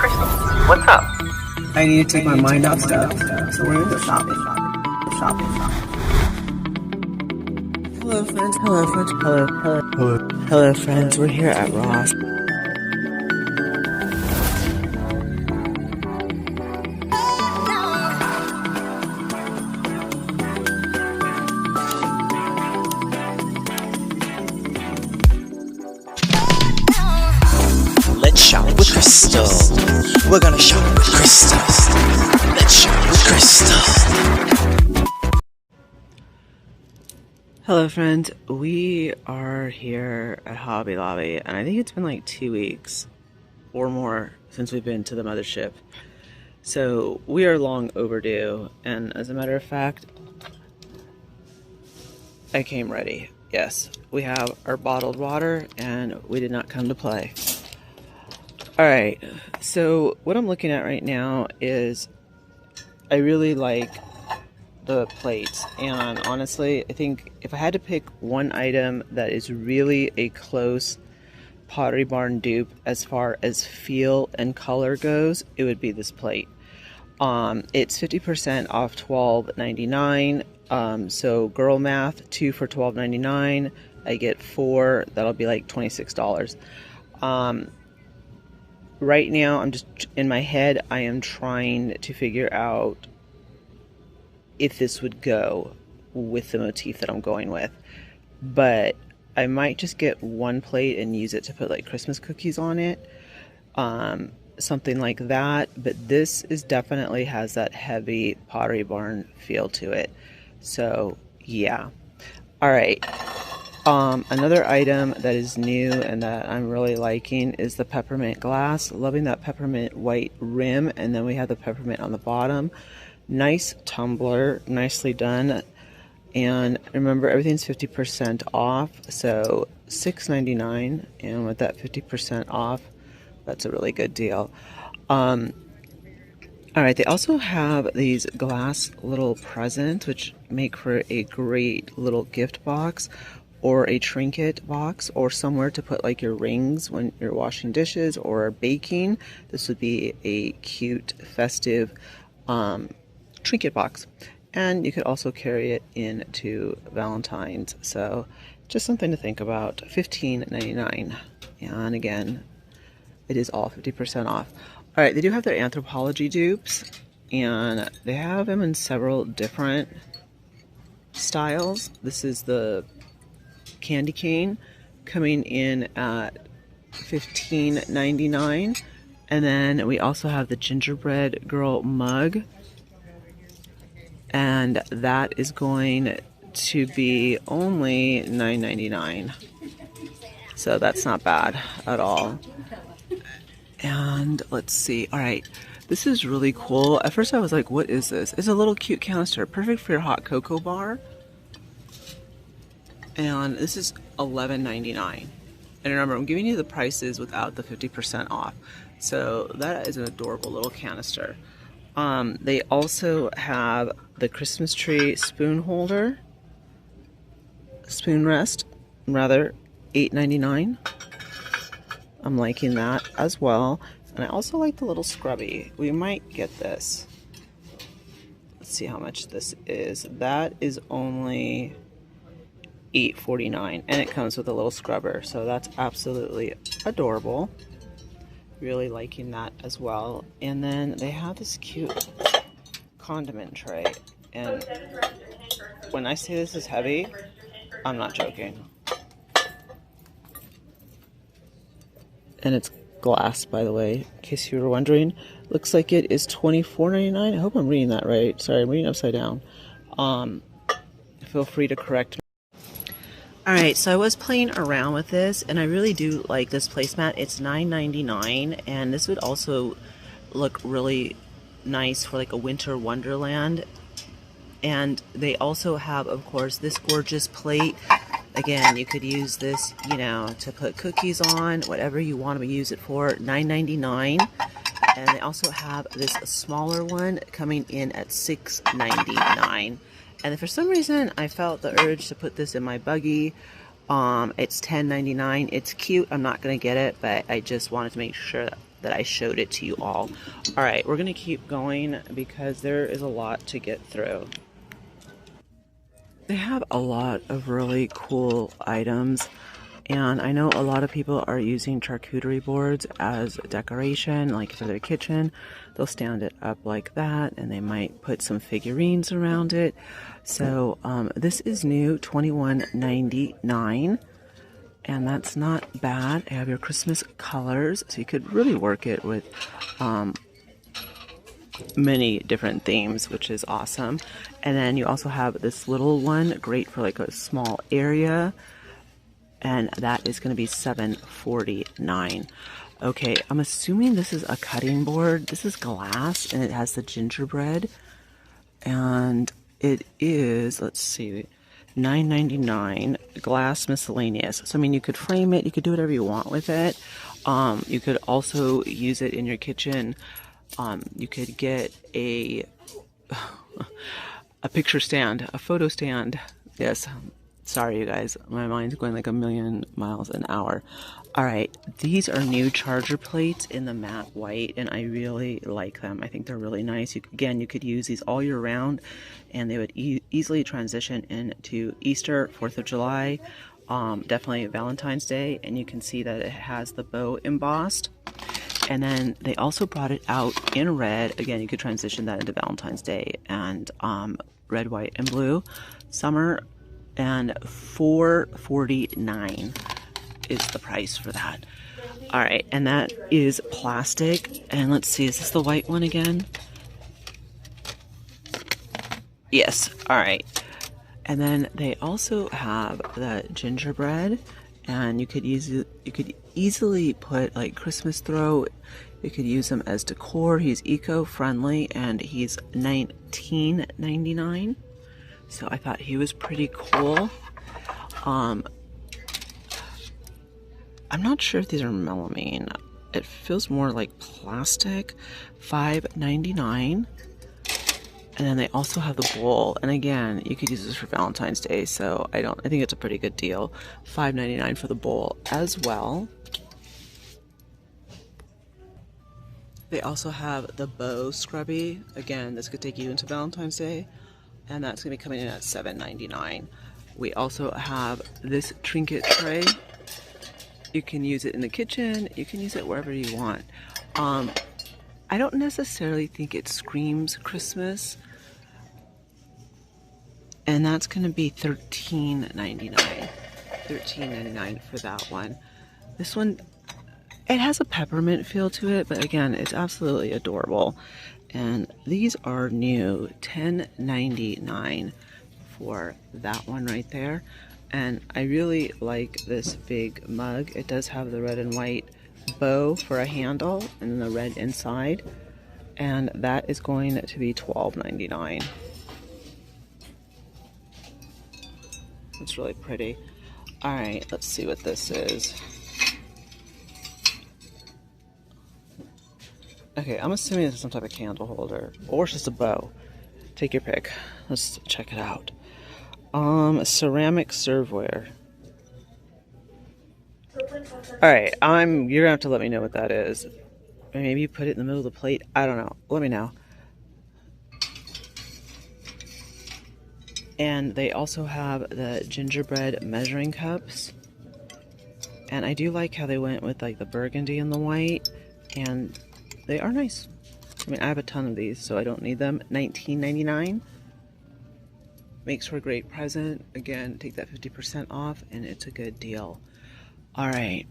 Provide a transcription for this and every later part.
Crystal, what's up? I need to take my mind off stuff, so we're gonna go shopping. Hello friends, hello friends, we're here at Ross. Let's shop with Crystal. We're gonna shop with Crystal. Let's shop with Crystal. Hello friends, we are here at Hobby Lobby, and I think it's been like 2 weeks or more since we've been to the mothership. So we are long overdue, and as a matter of fact, I came ready. Yes, we have our bottled water, and we did not come to play. Alright, so what I'm looking at right now is I really like the plates, and honestly I think if I had to pick one item that is really a close Pottery Barn dupe as far as feel and color goes, it would be this plate. It's 50% off $12.99, so girl math, 2 for $12.99. I get 4, that'll be like $26. Right now, I'm just in my head, I am trying to figure out if this would go with the motif that I'm going with. But I might just get one plate and use it to put like Christmas cookies on it. Something like that. But this is definitely has that heavy Pottery Barn feel to it. So, yeah. Alright. Another item that is new and that I'm really liking is the peppermint glass. Loving that peppermint white rim, and then we have the peppermint on the bottom. Nice tumbler, nicely done. And remember, everything's 50% off, so $6.99, and with that 50% off, that's a really good deal. Alright, they also have these glass little presents, which make for a great little gift box, or a trinket box, or somewhere to put like your rings when you're washing dishes or baking. This would be a cute, festive trinket box. And you could also carry it into Valentine's. So just something to think about. $15.99. And again, it is all 50% off. Alright, they do have their Anthropology dupes, and they have them in several different styles. This is the candy cane coming in at $15.99, and then we also have the gingerbread girl mug, and that is going to be only $9.99, so that's not bad at all. And let's see, all right, this is really cool. At first I was like, what is this? It's a little cute canister, perfect for your hot cocoa bar. And this is $11.99. And remember, I'm giving you the prices without the 50% off. So that is an adorable little canister. They also have the Christmas tree spoon holder, spoon rest, rather, $8.99. I'm liking that as well. And I also like the little scrubby. We might get this. Let's see how much this is. That is only $8.49, and it comes with a little scrubber, so that's absolutely adorable. Really liking that as well. And then they have this cute condiment tray, and when I say this is heavy, I'm not joking. And it's glass, by the way, in case you were wondering. Looks like it is $24.99. I hope I'm reading that right. Sorry, I'm reading upside down. Feel free to correct me. Alright, so I was playing around with this, and I really do like this placemat. It's $9.99, and this would also look really nice for like a winter wonderland. And they also have, of course, this gorgeous plate. Again, you could use this, you know, to put cookies on, whatever you want to use it for. $9.99. And they also have this smaller one coming in at $6.99. And for some reason, I felt the urge to put this in my buggy. It's $10.99. It's cute. I'm not going to get it, but I just wanted to make sure that that I showed it to you all. All right, we're gonna keep going because there is a lot to get through. They have a lot of really cool items, and I know a lot of people are using charcuterie boards as decoration, like for their kitchen. They'll stand it up like that, and they might put some figurines around it. So this is new, $21.99, and that's not bad. They have your Christmas colors, so you could really work it with many different themes, which is awesome. And then you also have this little one, great for like a small area, and that is going to be $7.49. Okay, I'm assuming this is a cutting board. This is glass, and it has the gingerbread, and it is, let's see, $9.99, glass miscellaneous. So I mean, you could frame it, you could do whatever you want with it. You could also use it in your kitchen. You could get a picture stand, a photo stand. Yes, sorry you guys, my mind's going like a million miles an hour. All right, these are new charger plates in the matte white, and I really like them. I think they're really nice. Again, you could use these all year round, and they would easily transition into Easter, 4th of July, definitely Valentine's Day, and you can see that it has the bow embossed. And then they also brought it out in red. Again, you could transition that into Valentine's Day, and red, white, and blue. Summer, and $4.49 is the price for that. All right, and that is plastic. And let's see, is this the white one again? Yes, all right. And then they also have the gingerbread, and you could easily put like Christmas throw. You could use them as decor. He's eco-friendly, and he's $19.99. So I thought he was pretty cool. I'm not sure if these are melamine. It feels more like plastic. $5.99. And then they also have the bowl. And again, you could use this for Valentine's Day, so I think it's a pretty good deal. $5.99 for the bowl as well. They also have the bow scrubby. Again, this could take you into Valentine's Day, and that's gonna be coming in at $7.99. We also have this trinket tray. You can use it in the kitchen, you can use it wherever you want. I don't necessarily think it screams Christmas, and that's gonna be $13.99. $13.99 for that one. This one, it has a peppermint feel to it, but again, it's absolutely adorable. And these are new, $10.99 for that one right there. And I really like this big mug. It does have the red and white bow for a handle, and then the red inside. And that is going to be $12.99. It's really pretty. All right, let's see what this is. Okay, I'm assuming this is some type of candle holder, or it's just a bow. Take your pick. Let's check it out. Ceramic serveware. Alright, you're gonna have to let me know what that is. Maybe you put it in the middle of the plate. I don't know. Let me know. And they also have the gingerbread measuring cups. And I do like how they went with like the burgundy and the white, and they are nice. I mean, I have a ton of these, so I don't need them. $19.99. Makes for a great present. Again, take that 50% off, and it's a good deal. All right.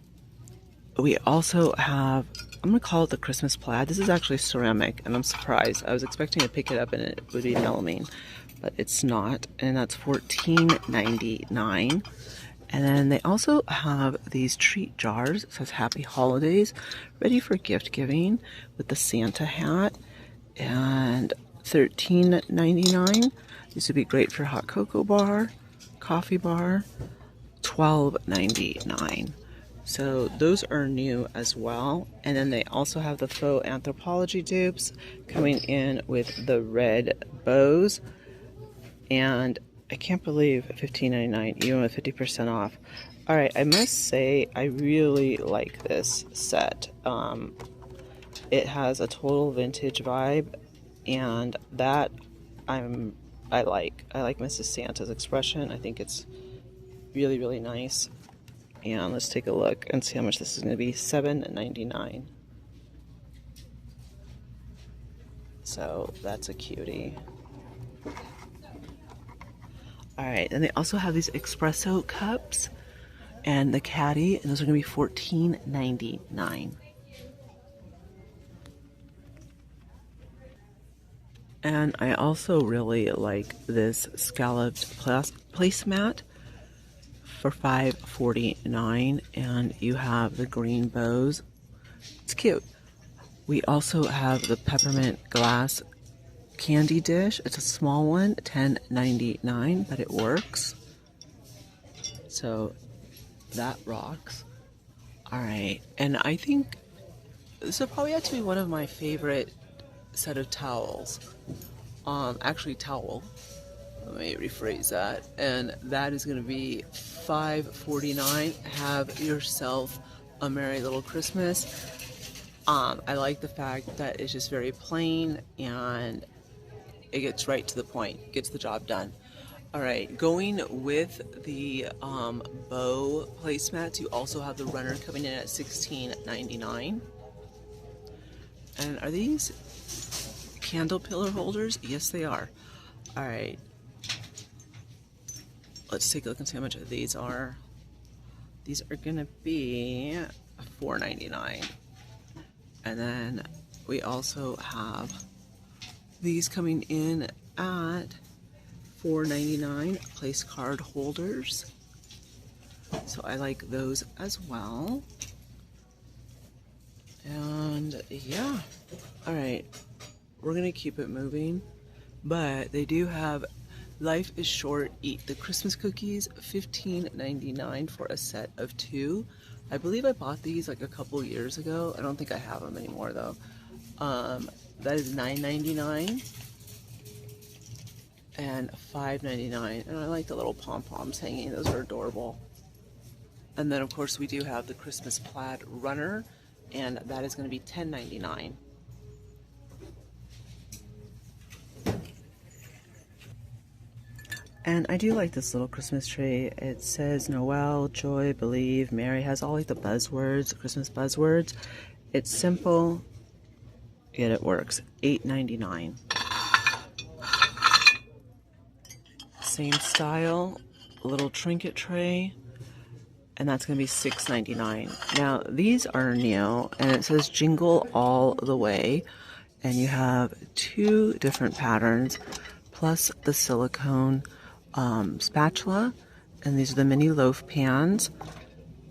We also have, I'm going to call it the Christmas plaid. This is actually ceramic, and I'm surprised. I was expecting to pick it up and it would be melamine, but it's not, and that's $14.99. And then they also have these treat jars. It says Happy Holidays, ready for gift giving with the Santa hat, and $13.99. These would be great for hot cocoa bar, coffee bar, $12.99. So those are new as well. And then they also have the faux anthropology dupes coming in with the red bows. And I can't believe $15.99, even with 50% off. All right, I must say I really like this set. It has a total vintage vibe, and that I like. I like Mrs. Santa's expression. I think it's really, really nice. And let's take a look and see how much this is going to be. $7.99. So that's a cutie. Alright, and they also have these espresso cups and the caddy, and those are going to be $14.99. And I also really like this scalloped placemat for $5.49, and you have the green bows. It's cute. We also have the peppermint glass candy dish. It's a small one, $10.99, but it works. So that rocks. Alright, and I think this will probably have to be one of my favorite set of towels. Actually towel. Let me rephrase that. And that is going to be $5.49. Have yourself a merry little Christmas. I like the fact that it's just very plain and it gets right to the point, gets the job done. Alright, going with the bow placemats, you also have the runner coming in at $16.99. And are these candle pillar holders? Yes, they are. Alright, let's take a look and see how much these are. These are gonna be $4.99. And then we also have these coming in at $4.99, place card holders. So I like those as well. And yeah, all right, we're gonna keep it moving, but they do have Life is Short, Eat the Christmas Cookies, $15.99 for a set of 2. I believe I bought these like a couple years ago. I don't think I have them anymore though. That is $9.99 and $5.99, and I like the little pom-poms hanging. Those are adorable. And then of course we do have the Christmas plaid runner, and that is going to be $10.99. And I do like this little Christmas tree. It says Noel, joy, believe, Mary. Has all like the buzzwords, Christmas buzzwords. It's simple, yet it works. $8.99. Same style, little trinket tray, and that's going to be $6.99. Now these are new, and it says Jingle All the Way, and you have 2 different patterns, plus the silicone spatula, and these are the mini loaf pans.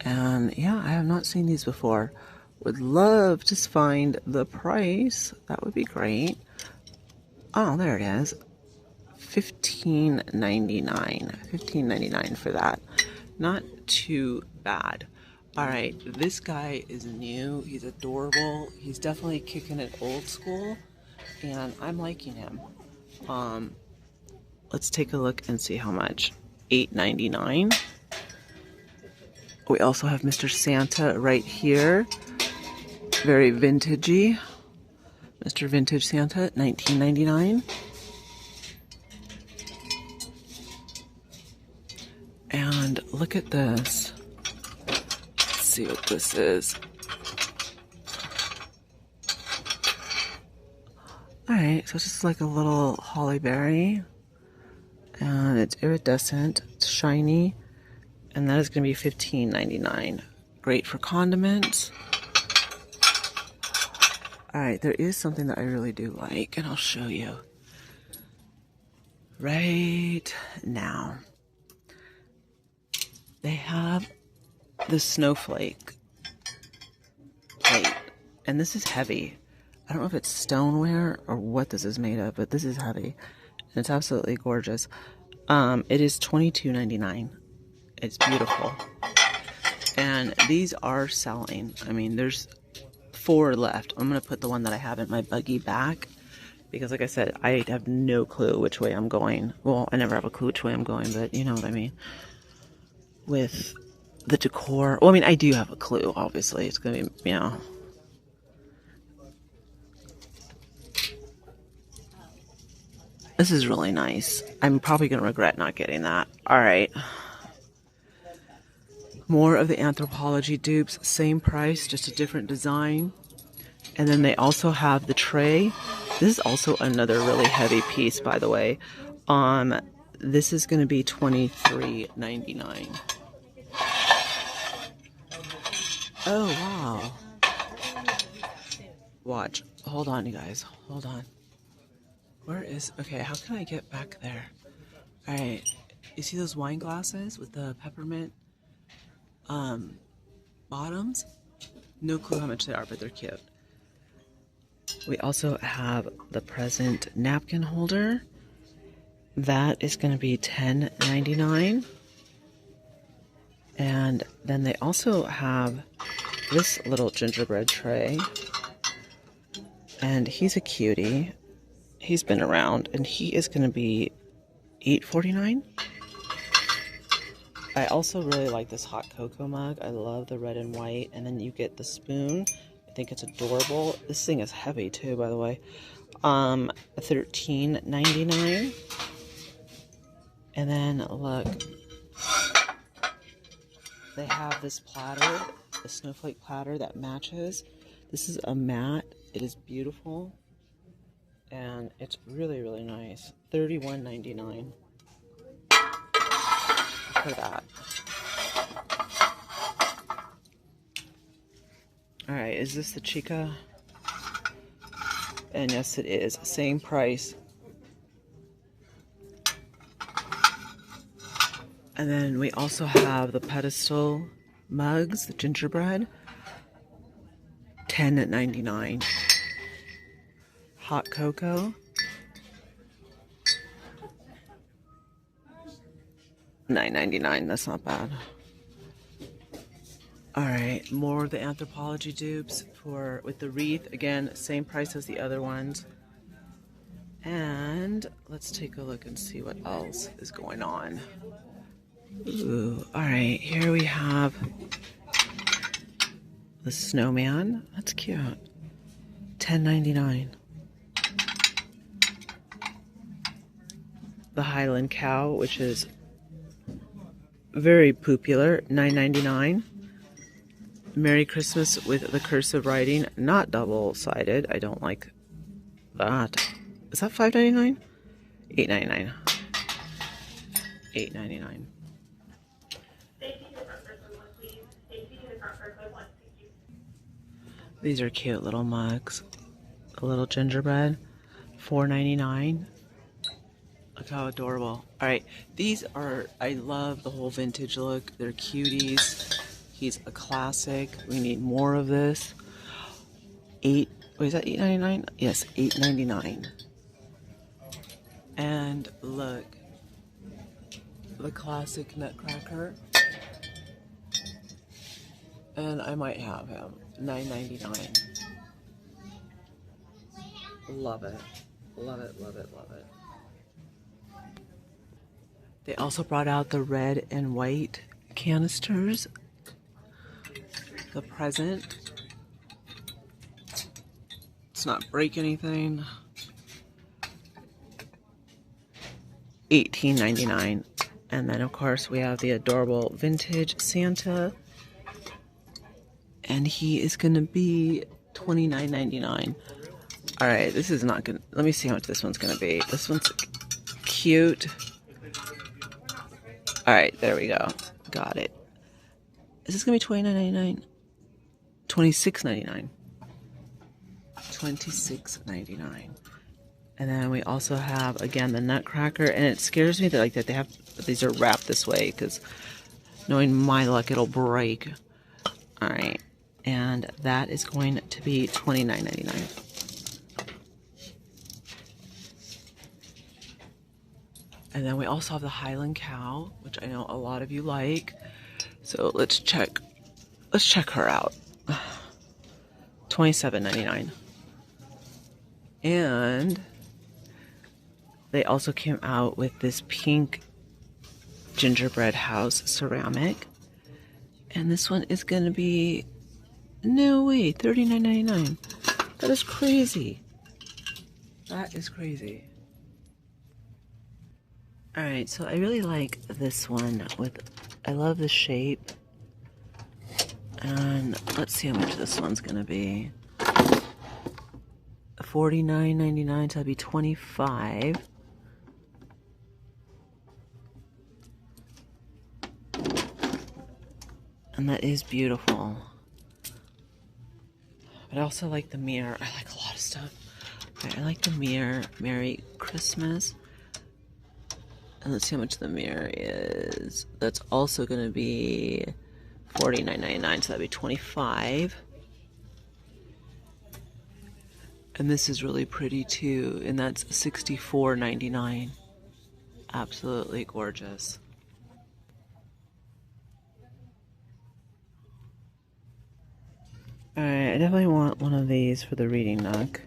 And yeah, I have not seen these before. Would love to find the price. That would be great. Oh, there it is. $15.99. $15.99 for that. Not too bad. Alright, this guy is new. He's adorable. He's definitely kicking it old school, and I'm liking him. Let's take a look and see how much. $8.99. We also have Mr. Santa right here. Very vintagey. Mr. Vintage Santa, $19.99. And look at this. Let's see what this is. Alright, so it's just like a little holly berry. And it's iridescent, it's shiny, and that is going to be $15.99. Great for condiments. Alright, there is something that I really do like, and I'll show you right now. They have the snowflake plate, and this is heavy. I don't know if it's stoneware or what this is made of, but this is heavy. It's absolutely gorgeous. It is $22.99. It's beautiful. And these are selling. I mean, there's 4 left. I'm going to put the one that I have in my buggy back, because like I said, I have no clue which way I'm going. Well, I never have a clue which way I'm going, but you know what I mean. With the decor. Well, I mean, I do have a clue, obviously. It's going to be, you know, This is really nice. I'm probably going to regret not getting that. All right. More of the Anthropology dupes. Same price, just a different design. And then they also have the tray. This is also another really heavy piece, by the way. This is going to be $23.99. Oh, wow. Watch. Hold on, you guys. Hold on. Where is... Okay, how can I get back there? Alright. You see those wine glasses with the peppermint bottoms? No clue how much they are, but they're cute. We also have the present napkin holder. That is going to be $10.99. And then they also have this little gingerbread tray. And he's a cutie. He's been around, and he is going to be $8.49. I also really like this hot cocoa mug. I love the red and white. And then you get the spoon. I think it's adorable. This thing is heavy too, by the way. $13.99. And then look, they have this platter, a snowflake platter that matches. This is a mat. It is beautiful. And it's really, really nice. $31.99 for that. Alright, is this the Chica? And yes, it is. Same price. And then we also have the pedestal mugs, the gingerbread. $10.99. Hot cocoa. $9.99. That's not bad. Alright, more of the Anthropology dupes with the wreath. Again, same price as the other ones. And let's take a look and see what else is going on. Ooh, alright, here we have the snowman. That's cute. $10.99. The Highland cow, which is very popular, $9.99. Merry Christmas with the cursive writing, not double-sided. I don't like that. Is that $5.99? $8.99. $8.99. These are cute little mugs. A little gingerbread, $4.99. Look how adorable. Alright, these are, I love the whole vintage look. They're cuties. He's a classic. We need more of this. Wait, is that $8.99? Yes, $8.99. And look, the classic Nutcracker. And I might have him. $9.99. Love it. Love it, love it, love it. They also brought out the red and white canisters. The present. Let's not break anything. $18.99. And then of course we have the adorable vintage Santa. And he is gonna be $29.99. Alright, this is not good. Let me see how much this one's gonna be. This one's cute. Alright, there we go. Got it. Is this gonna be $29.99? $26.99. $26.99. And then we also have again the Nutcracker, and it scares me that they have these are wrapped this way because knowing my luck it'll break. All right, and that is going to be $29.99. And then we also have the Highland cow, which I know a lot of you like. So let's check her out. $27.99. And they also came out with this pink gingerbread house ceramic. And this one is going to be, no way, $39.99. That is crazy. That is crazy. Alright, so I really like this one I love the shape. And let's see how much this one's gonna be. $49.99, so that'd be $25. And that is beautiful. But I also like the mirror. I like a lot of stuff. Right, I like the mirror. Merry Christmas. And let's see how much the mirror is. That's also going to be $49.99, so that'd be $25. And this is really pretty too, and that's $64.99. Absolutely gorgeous. Alright, I definitely want one of these for the reading nook.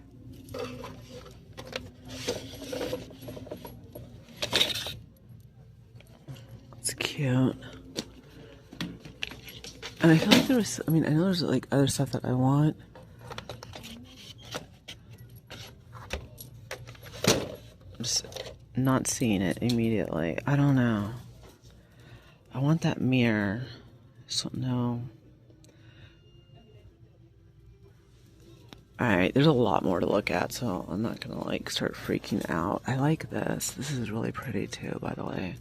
It's cute. And I feel like there was, I know there's like other stuff that I want. I'm just not seeing it immediately. I don't know. I want that mirror. So no. Alright, there's a lot more to look at, so I'm not gonna like start freaking out. I like this. This is really pretty too, by the way.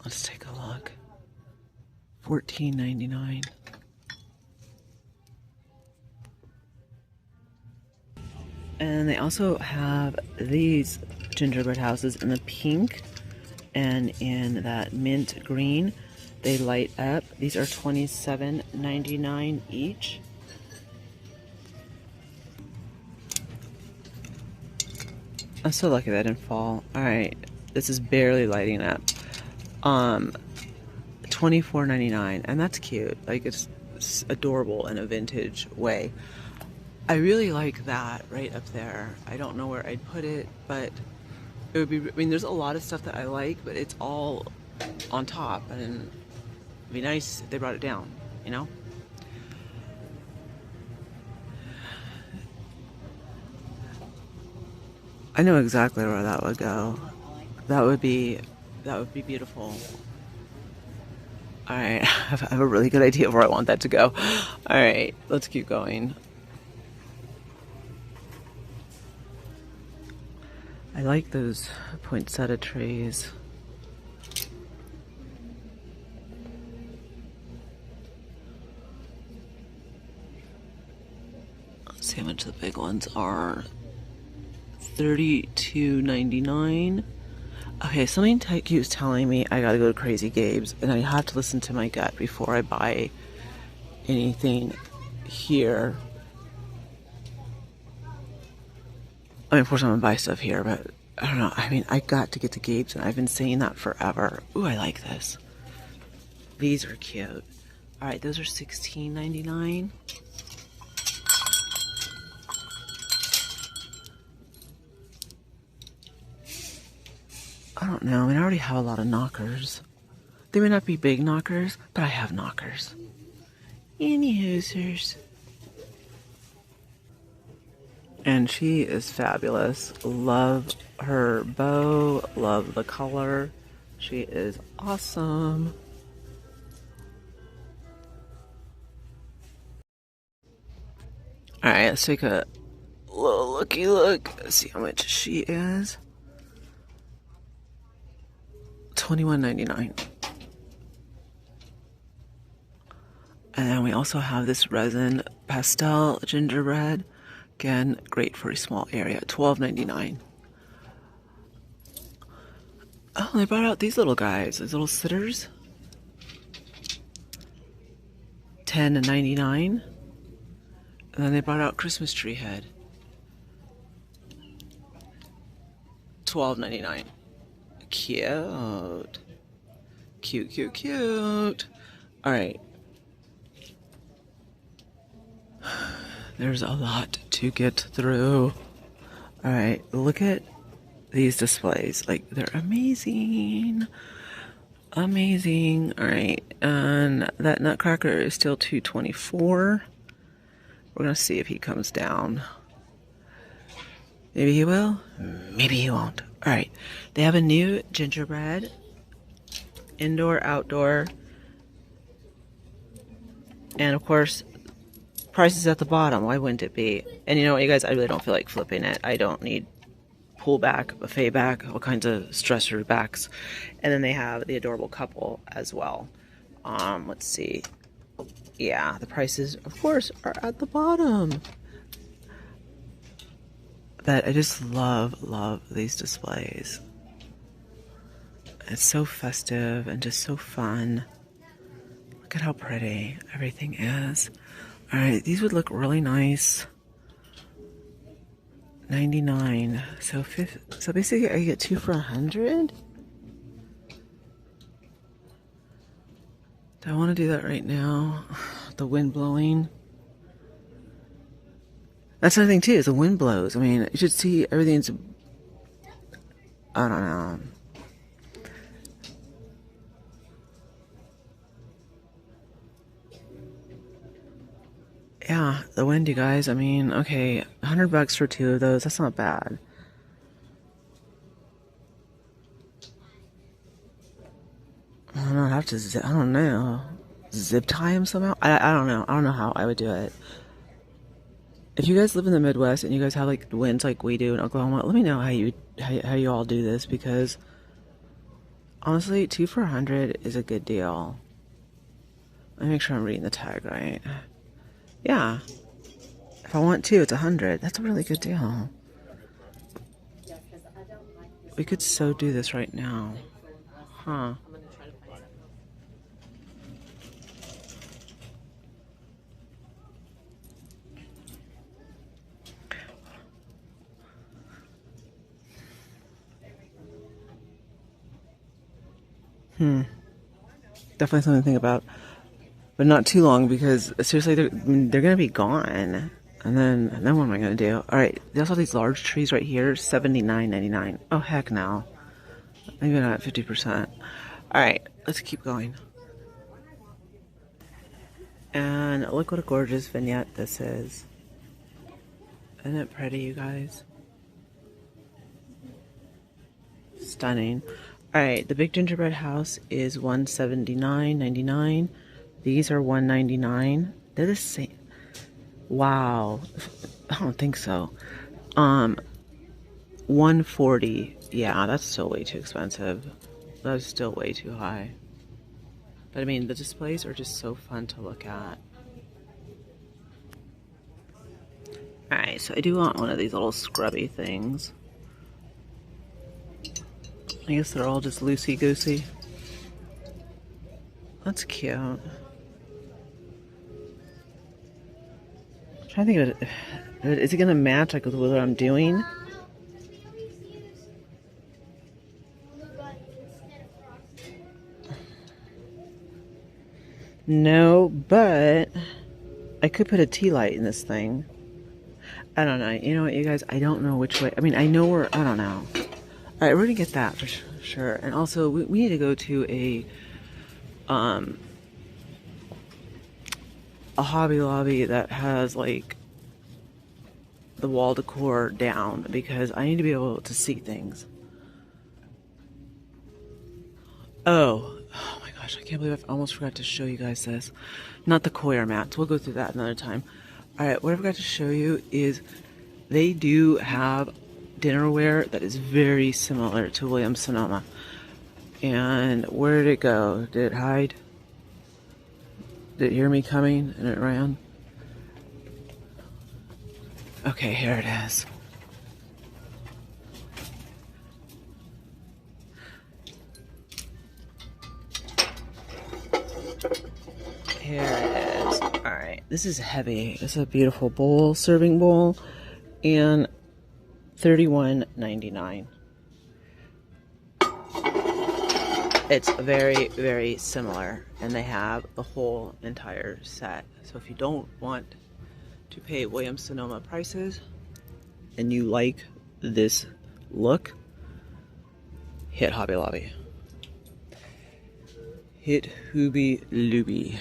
Let's take a look. $14.99. And they also have these gingerbread houses in the pink and in that mint green. They light up. These are $27.99 each. I'm so lucky that didn't fall. Alright, this is barely lighting up. $24.99, and that's cute. Like, it's adorable in a vintage way. I really like that right up there. I don't know where I'd put it, but it would be, there's a lot of stuff that I like, but it's all on top, and it'd be nice if they brought it down, you know? I know exactly where that would go. That would be beautiful. Alright, I have a really good idea of where I want that to go. Alright, let's keep going. I like those poinsettia trees. Let's see how much the big ones are. $32.99. Okay, something keeps telling me I gotta go to Crazy Gabe's, and I have to listen to my gut before I buy anything here. I mean, of course I'm gonna buy stuff here, but I don't know. I mean, I got to get to Gabe's, and I've been saying that forever. Ooh, I like this. These are cute. Alright, those are $16.99. I don't know. I mean, I already have a lot of knockers. They may not be big knockers, but I have knockers. Any hoosers. And she is fabulous. Love her bow. Love the color. She is awesome. Alright, let's take a little looky look. Let's see how much she is. $21.99. And then we also have this resin pastel gingerbread. Again, great for a small area. $12.99. Oh, they brought out these little guys, these little sitters. $10.99. And then they brought out Christmas tree head. $12.99. Cute. Cute, cute, cute. Alright. There's a lot to get through. Alright, look at these displays. Like, they're amazing. Amazing. Alright, and that nutcracker is still $2.24. We're gonna see if he comes down. Maybe he will, maybe he won't. All right, they have a new gingerbread, indoor, outdoor, and of course, price is at the bottom. Why wouldn't it be? And you know what, you guys, I really don't feel like flipping it. I don't need pull back, buffet back, all kinds of stressor backs. And then they have the adorable couple as well. Let's see. Yeah, the prices, of course, are at the bottom. But I just love these displays. It's so festive and just so fun. Look at how pretty everything is. All right, these would look really nice. 99. So basically I get 2 for 100. Do I want to do that right now? The wind blowing. That's another thing too, is the wind blows. I mean, you should see everything's, I don't know. Yeah, the wind, you guys. I mean, okay, $100 for 2 of those. That's not bad. I don't know. I have to. I don't know. Zip tie them somehow. I don't know. I don't know how I would do it. If you guys live in the Midwest and you guys have like winds like we do in Oklahoma, let me know how you all do this, because honestly, 2 for 100 is a good deal. Let me make sure I'm reading the tag right. Yeah. If I want 2, it's 100. That's a really good deal. We could so do this right now. Huh. Definitely something to think about. But not too long, because seriously, they're gonna be gone. And then what am I gonna do? Alright, they also have these large trees right here, $79.99. Oh heck no. Maybe not 50%. Alright, let's keep going. And look what a gorgeous vignette this is. Isn't it pretty, you guys? Stunning. Alright, the big gingerbread house is $179.99. These are $199. They're the same. Wow. I don't think so. $140. Yeah, that's still way too expensive. That's still way too high. But I mean, the displays are just so fun to look at. Alright, so I do want one of these little scrubby things. I guess they're all just loosey-goosey. That's cute. I'm trying to think of it. Is it going to match like with what I'm doing? No, but I could put a tea light in this thing. I don't know. You know what, you guys? I don't know which way. I mean, I know where. I don't know. All right, we're gonna get that for sure. And also, we need to go to a Hobby Lobby that has like the wall decor down, because I need to be able to see things. Oh my gosh, I can't believe I almost forgot to show you guys this. Not the coir mats. We'll go through that another time. All right, what I forgot to show you is they do have dinnerware that is very similar to Williams-Sonoma. And where did it go? Did it hide? Did it hear me coming and it ran? Okay, here it is. Here it is. Alright, this is heavy. This is a beautiful bowl, serving bowl, and $31.99. It's very, very similar, and they have the whole entire set. So if you don't want to pay Williams-Sonoma prices and you like this look, hit Hobby Lobby. Hit Hooby Looby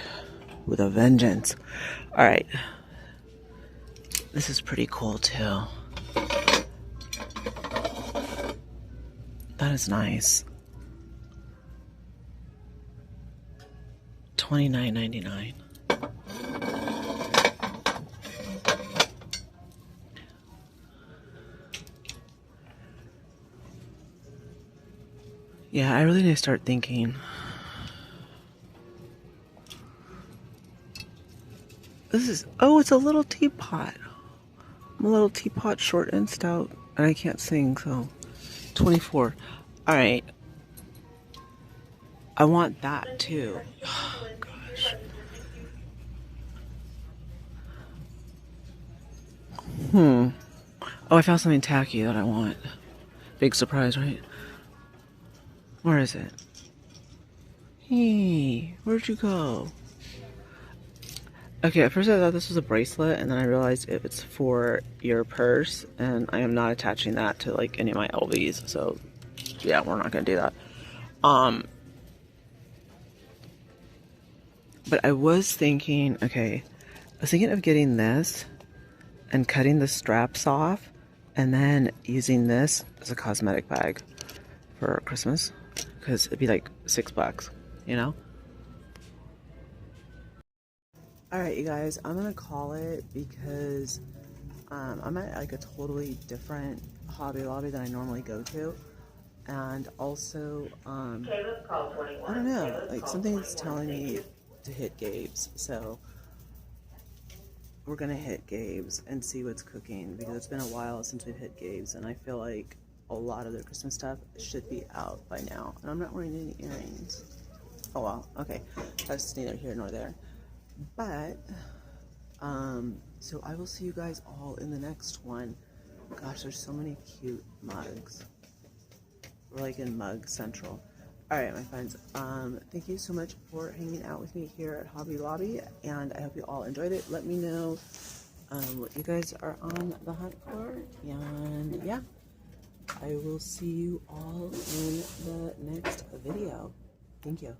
with a vengeance. Alright. This is pretty cool too. That is nice. $29.99. Yeah, I really need to start thinking. This is, oh, it's a little teapot. I'm a little teapot, short and stout, and I can't sing, so 24. All right. I want that too. Oh, gosh. Oh, I found something tacky that I want. Big surprise, right? Where is it? Hey, where'd you go? Okay, at first I thought this was a bracelet, and then I realized it's for your purse, and I am not attaching that to like any of my LVs, so yeah, we're not gonna do that. But I was thinking, okay, I was thinking of getting this and cutting the straps off, and then using this as a cosmetic bag for Christmas, because it'd be like $6, you know? Alright, you guys, I'm gonna call it because I'm at like a totally different Hobby Lobby than I normally go to. And also, I don't know, like something's telling me to hit Gabe's. So we're gonna hit Gabe's and see what's cooking, because it's been a while since we've hit Gabe's, and I feel like a lot of their Christmas stuff should be out by now. And I'm not wearing any earrings. Oh well, okay. That's neither here nor there. But, so I will see you guys all in the next one. Gosh, there's so many cute mugs. We're like in Mug Central. Alright, my friends, thank you so much for hanging out with me here at Hobby Lobby, and I hope you all enjoyed it. Let me know what you guys are on the hunt for, and yeah, I will see you all in the next video. Thank you.